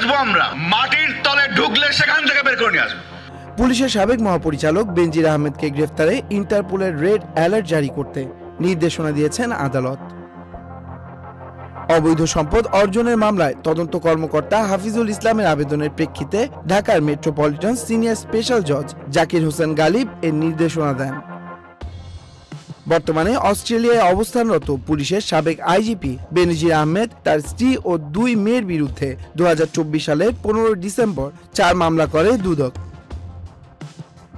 খুঁজবো আমরা, মাটির তলে ঢুকলে সেখান থেকে বের করে নিয়ে আসবো। পুলিশের সাবেক মহাপরিচালক বেনজির আহমেদকে গ্রেফতারে ইন্টারপোলের রেড অ্যালার্ট জারি করতে নির্দেশনা দিয়েছেন আদালত। অবৈধ সম্পদ অর্জনের মামলায় তদন্ত কর্মকর্তা হাফিজুল ইসলামের আবেদনের প্রেক্ষিতে ঢাকার মেট্রোপলিটন সিনিয়র স্পেশাল জজ জাকির হোসেন গালিব এর নির্দেশনা দেন। বর্তমানে অস্ট্রেলিয়ায় অবস্থানরত পুলিশের সাবেক আইজিপি বেনজির আহমেদ তার স্ত্রী ও 2 মেয়ের বিরুদ্ধে 2024 সালের 15 ডিসেম্বর 4 মামলা করে দুদক।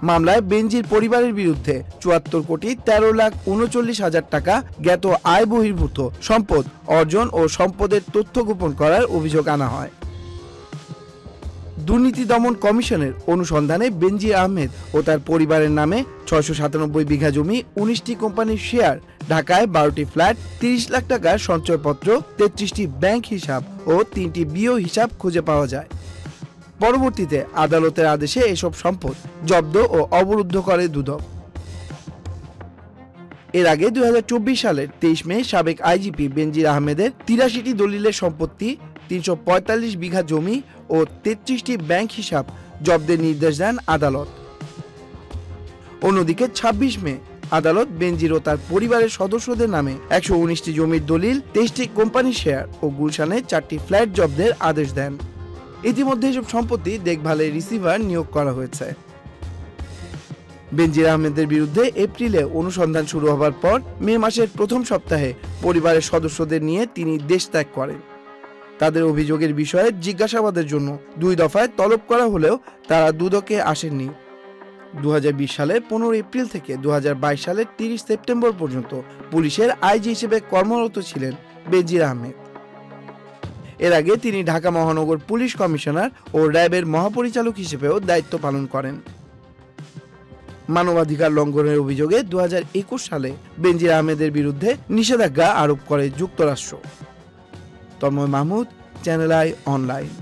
মামলায় বেনজির পরিবারের বিরুদ্ধে 74 কোটি 13 লাখ 39 হাজার টাকা জ্ঞাত আয় বহির্ভূত সম্পদ অর্জন ও সম্পদের তথ্য গোপন করার অভিযোগ আনা হয়। দুর্নীতি দমন কমিশনের অনুসন্ধানে বেনজির আহমেদ ও তার পরিবারের নামে 697 বিঘা জমি, 19টি কোম্পানির শেয়ার, ঢাকায় 12টি ফ্ল্যাট, 30 লাখ টাকার সঞ্চয়পত্র, 33টি ব্যাংক হিসাব ও 3টি বিও হিসাব খুঁজে পাওয়া যায়। পরবর্তীতে আদালতের আদেশে এসব সম্পদ জব্দ ও অবরুদ্ধ করে দুদক। এর আগে 2024 সালের 23 মে সাবেক আইজিপি বেনজির আহমেদের 83টি দলিলের সম্পত্তি, 345 বিঘা জমি ও 33টি ব্যাংক হিসাব জব্দের নির্দেশ দেন আদালত। অন্যদিকে 26 মে আদালত বেনজির ও তার পরিবারের সদস্যদের নামে 119টি জমির দলিল, 23টি কোম্পানির শেয়ার ও গুলশানে 4টি ফ্ল্যাট জব্দের আদেশ দেন। ইতিমধ্যে এসব সম্পত্তি দেখভালের রিসিভার নিয়োগ করা হয়েছে। বেনজির আহমেদের বিরুদ্ধে এপ্রিলে অনুসন্ধান শুরু হবার পর মে মাসের প্রথম সপ্তাহে পরিবারের সদস্যদের নিয়ে তিনি দেশ ত্যাগ করেন। তাদের অভিযোগের বিষয়ে জিজ্ঞাসাবাদের জন্য 2 দফায় তলব করা হলেও তারা দুদকে আসেননি। 2020 সালের 15 এপ্রিল থেকে 2022 সালের 30 সেপ্টেম্বর পর্যন্ত পুলিশের আইজি হিসেবে কর্মরত ছিলেন বেনজির আহমেদ। এর আগে তিনি ঢাকা মহানগর পুলিশ কমিশনার ও র্যাবের মহাপরিচালক হিসেবেও দায়িত্ব পালন করেন। মানবাধিকার লঙ্ঘনের অভিযোগে 2021 সালে বেনজির আহমেদের বিরুদ্ধে নিষেধাজ্ঞা আরোপ করে যুক্তরাষ্ট্র। Tanmoy Mahmud, Channel I online.